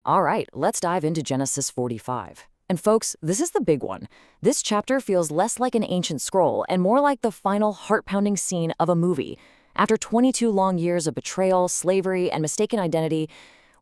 All right, let's dive into Genesis 45. And folks, this is the big one. This chapter feels less like an ancient scroll and more like the final heart-pounding scene of a movie. After 22 long years of betrayal, slavery, and mistaken identity,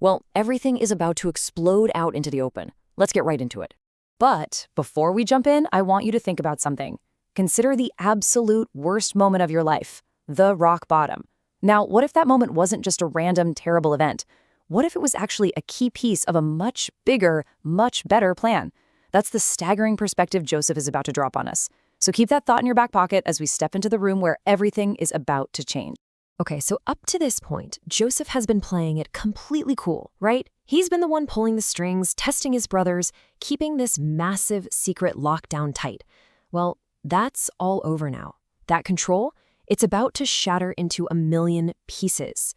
well, everything is about to explode out into the open. Let's get right into it. But before we jump in, I want you to think about something. Consider the absolute worst moment of your life, the rock bottom. Now, what if that moment wasn't just a random, terrible event? What if it was actually a key piece of a much bigger, much better plan? That's the staggering perspective Joseph is about to drop on us. So keep that thought in your back pocket as we step into the room where everything is about to change. Okay, so up to this point, Joseph has been playing it completely cool, right? He's been the one pulling the strings, testing his brothers, keeping this massive secret locked down tight. Well, that's all over now. That control, it's about to shatter into a million pieces.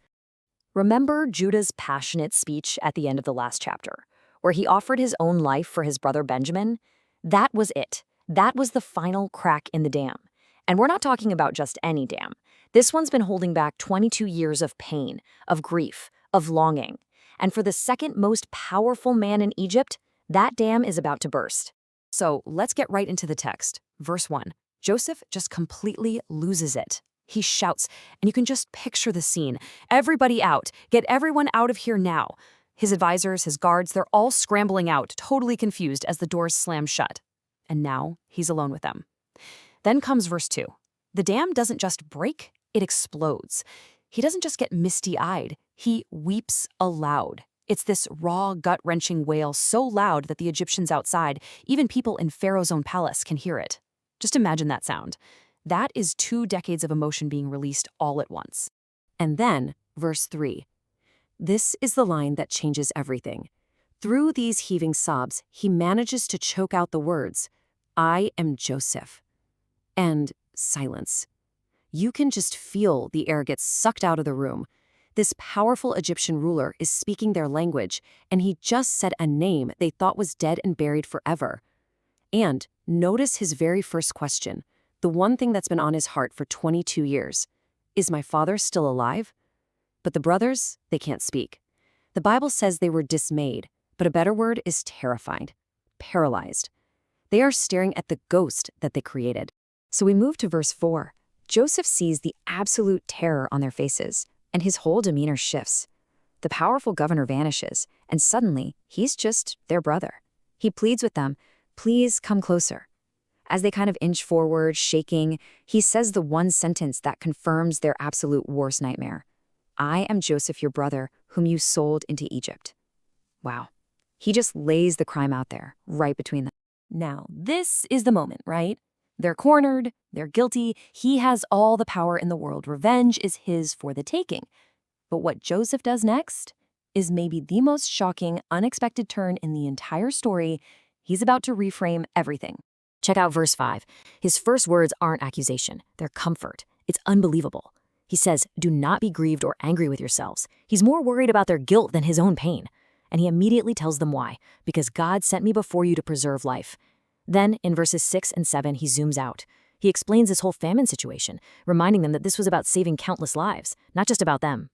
Remember Judah's passionate speech at the end of the last chapter, where he offered his own life for his brother Benjamin? That was it. That was the final crack in the dam. And we're not talking about just any dam. This one's been holding back 22 years of pain, of grief, of longing. And for the second most powerful man in Egypt, that dam is about to burst. So let's get right into the text. Verse 1. Joseph just completely loses it. He shouts, and you can just picture the scene. Everybody out. Get everyone out of here now. His advisors, his guards, they're all scrambling out, totally confused as the doors slam shut. And now he's alone with them. Then comes verse 2. The dam doesn't just break, it explodes. He doesn't just get misty-eyed, he weeps aloud. It's this raw, gut-wrenching wail so loud that the Egyptians outside, even people in Pharaoh's own palace, can hear it. Just imagine that sound. That is 2 decades of emotion being released all at once. And then, verse 3. This is the line that changes everything. Through these heaving sobs, he manages to choke out the words, "I am Joseph." And silence. You can just feel the air get sucked out of the room. This powerful Egyptian ruler is speaking their language, and he just said a name they thought was dead and buried forever. And notice his very first question, the one thing that's been on his heart for 22 years. Is my father still alive? But the brothers, they can't speak. The Bible says they were dismayed, but a better word is terrified, paralyzed. They are staring at the ghost that they created. So we move to verse 4. Joseph sees the absolute terror on their faces, and his whole demeanor shifts. The powerful governor vanishes, and suddenly, he's just their brother. He pleads with them, "Please come closer." As they kind of inch forward, shaking, he says the one sentence that confirms their absolute worst nightmare. "I am Joseph, your brother, whom you sold into Egypt." Wow. He just lays the crime out there, right between them. Now, this is the moment, right? They're cornered, they're guilty, he has all the power in the world. Revenge is his for the taking. But what Joseph does next is maybe the most shocking, unexpected turn in the entire story. He's about to reframe everything. Check out verse 5. His first words aren't accusation, they're comfort. It's unbelievable. He says, "Do not be grieved or angry with yourselves." He's more worried about their guilt than his own pain. And he immediately tells them why. Because God sent me before you to preserve life. Then, in verses 6 and 7, he zooms out. He explains this whole famine situation, reminding them that this was about saving countless lives, not just about them.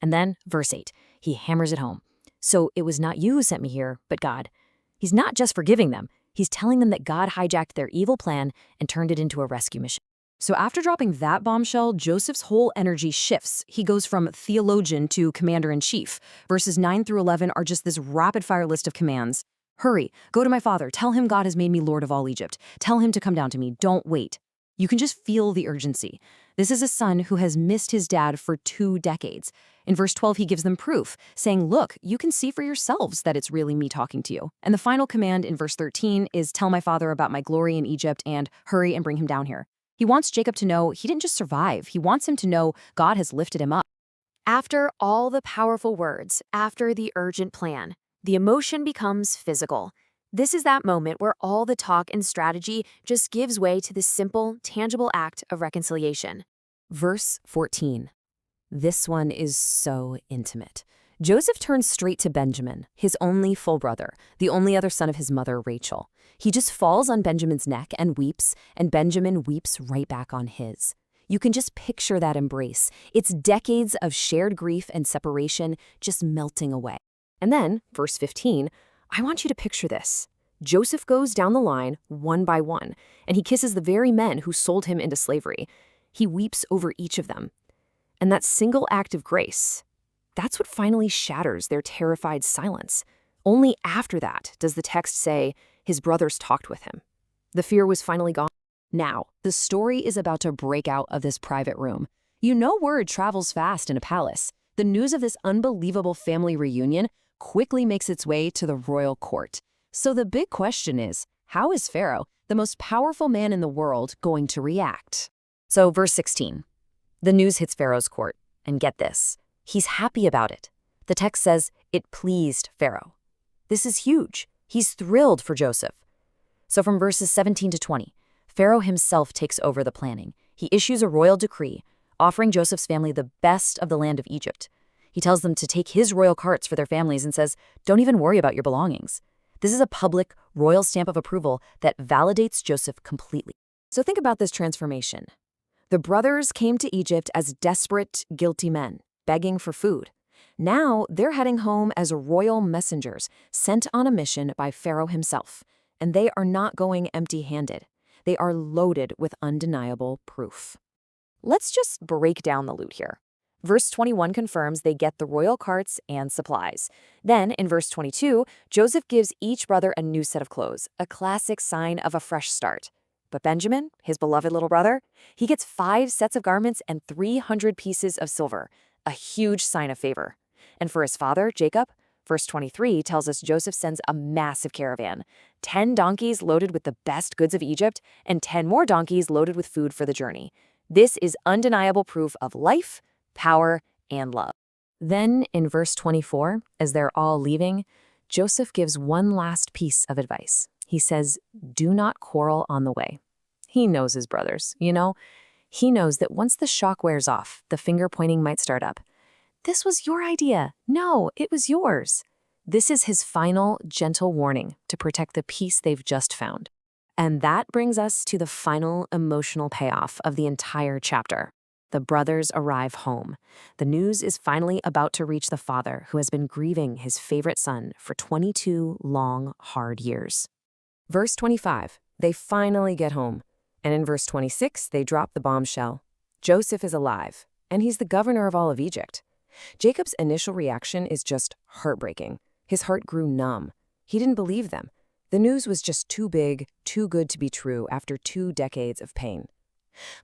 And then, verse 8, he hammers it home. So it was not you who sent me here, but God. He's not just forgiving them, he's telling them that God hijacked their evil plan and turned it into a rescue mission. So after dropping that bombshell, Joseph's whole energy shifts. He goes from theologian to commander-in-chief. Verses 9 through 11 are just this rapid-fire list of commands. Hurry, go to my father, tell him God has made me Lord of all Egypt. Tell him to come down to me, don't wait. You can just feel the urgency. This is a son who has missed his dad for 2 decades. In verse 12, he gives them proof, saying, look, you can see for yourselves that it's really me talking to you. And the final command in verse 13 is tell my father about my glory in Egypt and hurry and bring him down here. He wants Jacob to know he didn't just survive. He wants him to know God has lifted him up. After all the powerful words, after the urgent plan, the emotion becomes physical. This is that moment where all the talk and strategy just gives way to the simple, tangible act of reconciliation. Verse 14. This one is so intimate. Joseph turns straight to Benjamin, his only full brother, the only other son of his mother, Rachel. He just falls on Benjamin's neck and weeps, and Benjamin weeps right back on his. You can just picture that embrace. It's decades of shared grief and separation just melting away. And then, verse 15, I want you to picture this. Joseph goes down the line one by one, and he kisses the very men who sold him into slavery. He weeps over each of them. And that single act of grace, that's what finally shatters their terrified silence. Only after that does the text say his brothers talked with him. The fear was finally gone. Now, the story is about to break out of this private room. You know word travels fast in a palace. The news of this unbelievable family reunion quickly makes its way to the royal court. So the big question is, how is Pharaoh, the most powerful man in the world, going to react? So verse 16, the news hits Pharaoh's court. And get this, he's happy about it. The text says it pleased Pharaoh. This is huge. He's thrilled for Joseph. So from verses 17 to 20, Pharaoh himself takes over the planning. He issues a royal decree, offering Joseph's family the best of the land of Egypt. He tells them to take his royal carts for their families and says, don't even worry about your belongings. This is a public, royal stamp of approval that validates Joseph completely. So think about this transformation. The brothers came to Egypt as desperate, guilty men, begging for food. Now they're heading home as royal messengers, sent on a mission by Pharaoh himself. And they are not going empty-handed. They are loaded with undeniable proof. Let's just break down the loot here. Verse 21 confirms they get the royal carts and supplies. Then, in verse 22, Joseph gives each brother a new set of clothes, a classic sign of a fresh start. But Benjamin, his beloved little brother, he gets 5 sets of garments and 300 pieces of silver, a huge sign of favor. And for his father, Jacob, verse 23 tells us Joseph sends a massive caravan, 10 donkeys loaded with the best goods of Egypt, and 10 more donkeys loaded with food for the journey. This is undeniable proof of life, power, and love. Then, in verse 24, as they're all leaving, Joseph gives one last piece of advice. He says, do not quarrel on the way. He knows his brothers, you know? He knows that once the shock wears off, the finger pointing might start up. This was your idea. No, it was yours. This is his final, gentle warning to protect the peace they've just found. And that brings us to the final emotional payoff of the entire chapter. The brothers arrive home. The news is finally about to reach the father who has been grieving his favorite son for 22 long, hard years. Verse 25, they finally get home. And in verse 26, they drop the bombshell. Joseph is alive, and he's the governor of all of Egypt. Jacob's initial reaction is just heartbreaking. His heart grew numb. He didn't believe them. The news was just too big, too good to be true after 2 decades of pain.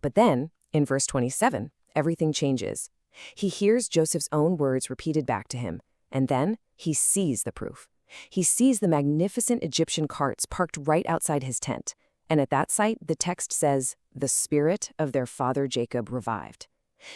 But then, in verse 27, everything changes. He hears Joseph's own words repeated back to him, and then he sees the proof. He sees the magnificent Egyptian carts parked right outside his tent, and at that sight, the text says, the spirit of their father Jacob revived.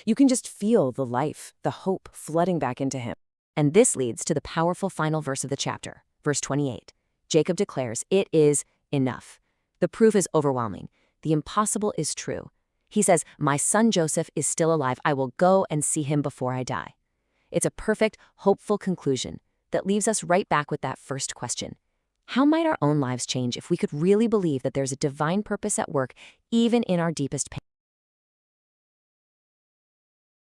You can just feel the life, the hope flooding back into him. And this leads to the powerful final verse of the chapter, verse 28. Jacob declares, it is enough. The proof is overwhelming. The impossible is true. He says, my son Joseph is still alive. I will go and see him before I die. It's a perfect, hopeful conclusion that leaves us right back with that first question. How might our own lives change if we could really believe that there's a divine purpose at work, even in our deepest pain?